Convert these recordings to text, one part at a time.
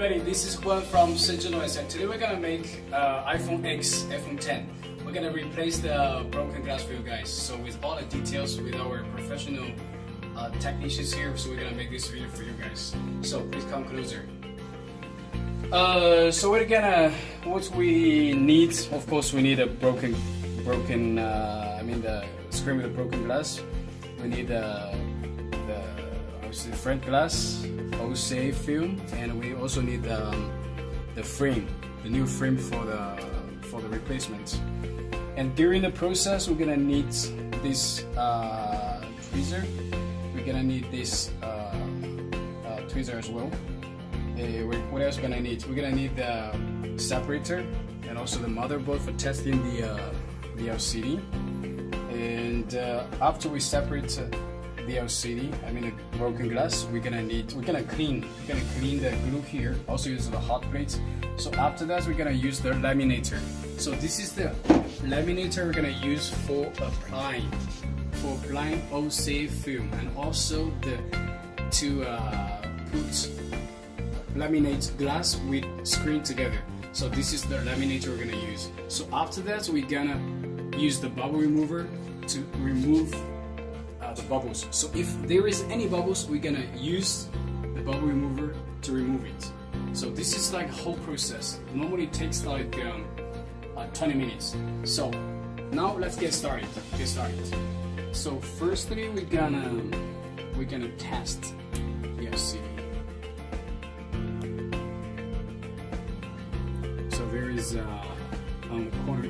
everybody, this is Juan from Novecel. Today we're gonna make iPhone X, iPhone 10. We're gonna replace the broken glass for you guys. So with all the details, with our professional technicians here, so we're gonna make this video for you guys. So please come closer. So we're gonna, what we need, of course we need a broken, the screen with a broken glass. We need the front glass, OC film, and we also need the frame, the new frame for the replacement. And during the process, we're gonna need this tweezer. We're gonna need this tweezer as well. What else we're gonna need? We're gonna need the separator and also the motherboard for testing the LCD. And after we separate the LCD, the broken glass, we're gonna clean the glue here. Also use the hot plate. So after that, we're gonna use the laminator. So this is the laminator we're gonna use for applying OC film, and also to put laminate glass with screen together. So this is the laminator we're gonna use. So after that, we're gonna use the bubble remover to remove the bubbles. So if there is any bubbles, we're gonna use the bubble remover to remove it. So this is like a whole process. Normally it takes like 20 minutes. So now let's get started. So firstly, we're gonna test the LCD. So there is on the corner.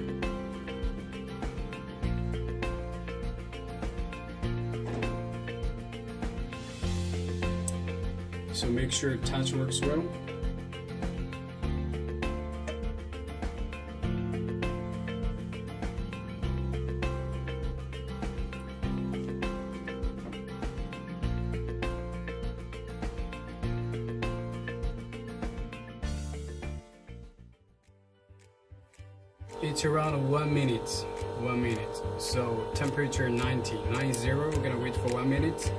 So make sure touch works well. It's around 1 minute. So temperature 90. We're gonna wait for 1 minute.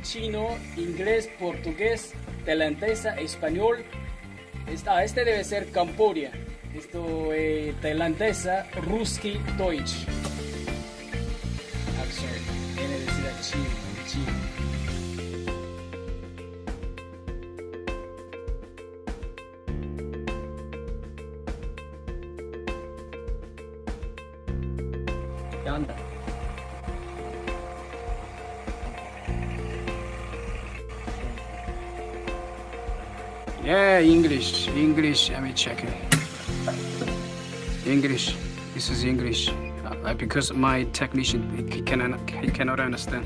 chino, inglés, portugués, tailandesa, español. Este debe ser Camboya. Esto tailandesa, ruski, Deutsch. I'm sorry, viene decir a chino. ¿Qué onda? Yeah, English. Let me check it. English. This is English. Because my technician he cannot understand.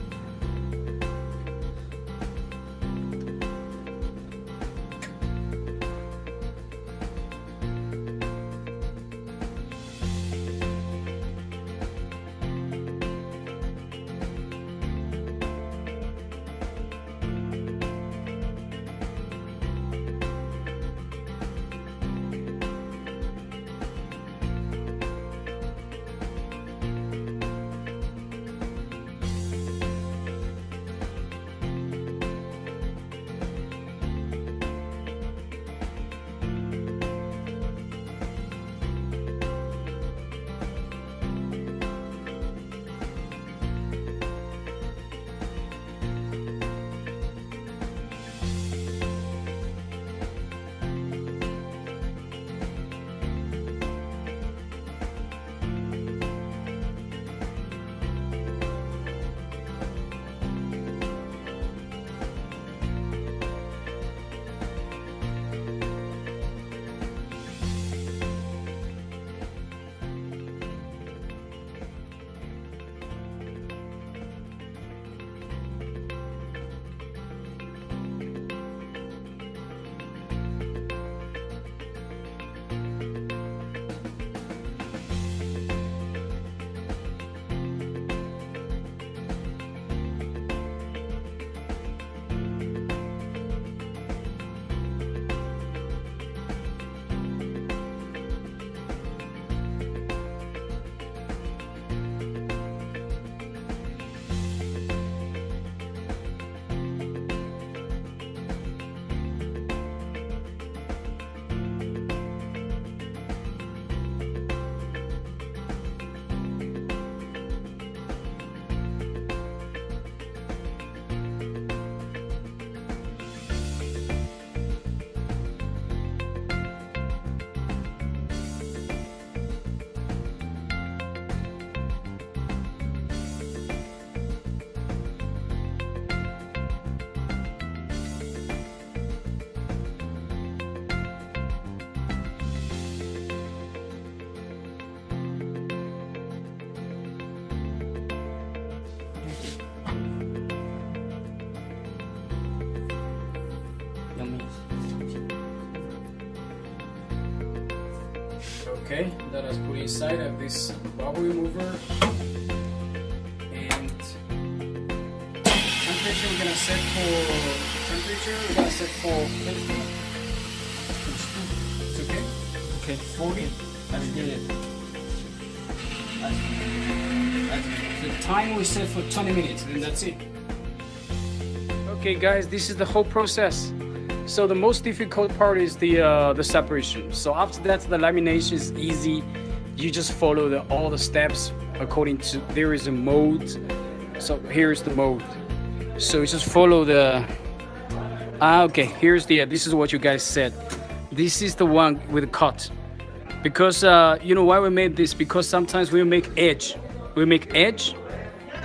Okay, let us put inside of this bubble remover, and temperature we're gonna set for 50. It's okay? Okay, 40. Let's get it. The time we set for 20 minutes, and that's it. Okay guys, this is the whole process. So the most difficult part is the separation. So after that, the lamination is easy. You just follow all the steps according to, there is a mode. So here's the mode. So you just follow the, okay, here's the, this is what you guys said. This is the one with the cut. Because, you know why we made this? Because sometimes we make edge.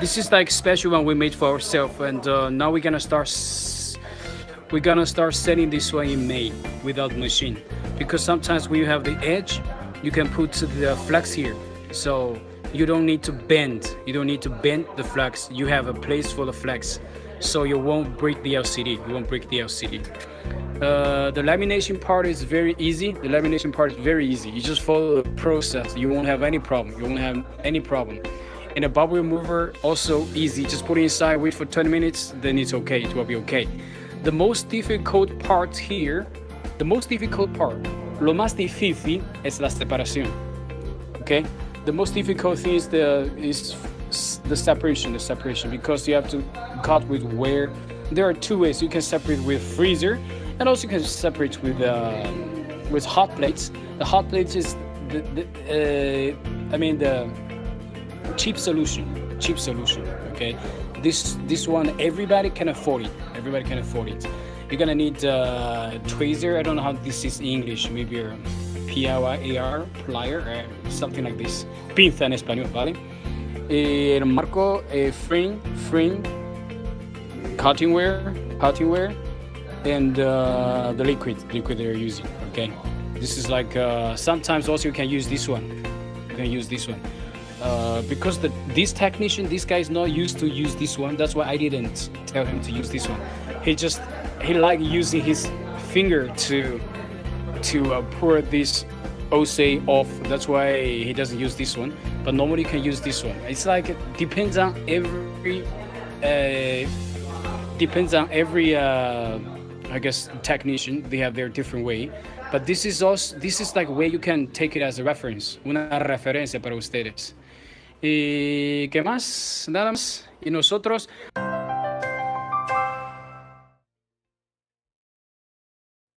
This is like special one we made for ourselves. And now we're gonna start setting this one in May without machine, because sometimes when you have the edge, you can put the flex here, so you don't need to bend the flex. You have a place for the flex, so you won't break the LCD. The lamination part is very easy. You just follow the process. You won't have any problem. And the bubble remover also easy. Just put it inside, wait for 20 minutes, then it's okay. It will be okay. The most difficult part here, lo más difícil es la separación. Okay, the most difficult thing is the separation, because you have to cut with where there are two ways you can separate with freezer, and also you can separate with hot plates. The hot plates is the cheap solution. Okay, this one everybody can afford it. You're gonna need tweezer. I don't know how this is in English. Maybe a PIR, plier, something like this. Pinza en español, ¿vale? El marco, frame, cutting wire, and the liquid they're using. Okay, this is like sometimes also you can use this one. Because this technician, this guy is not used to use this one. That's why I didn't tell him to use this one. He like using his finger to pour this OC off. That's why he doesn't use this one. But normally you can use this one. It's like it depends on every I guess technician. They have their different way. But this is like a way you can take it as a reference, una referencia para ustedes. ¿Y qué más? Nada más. Y nosotros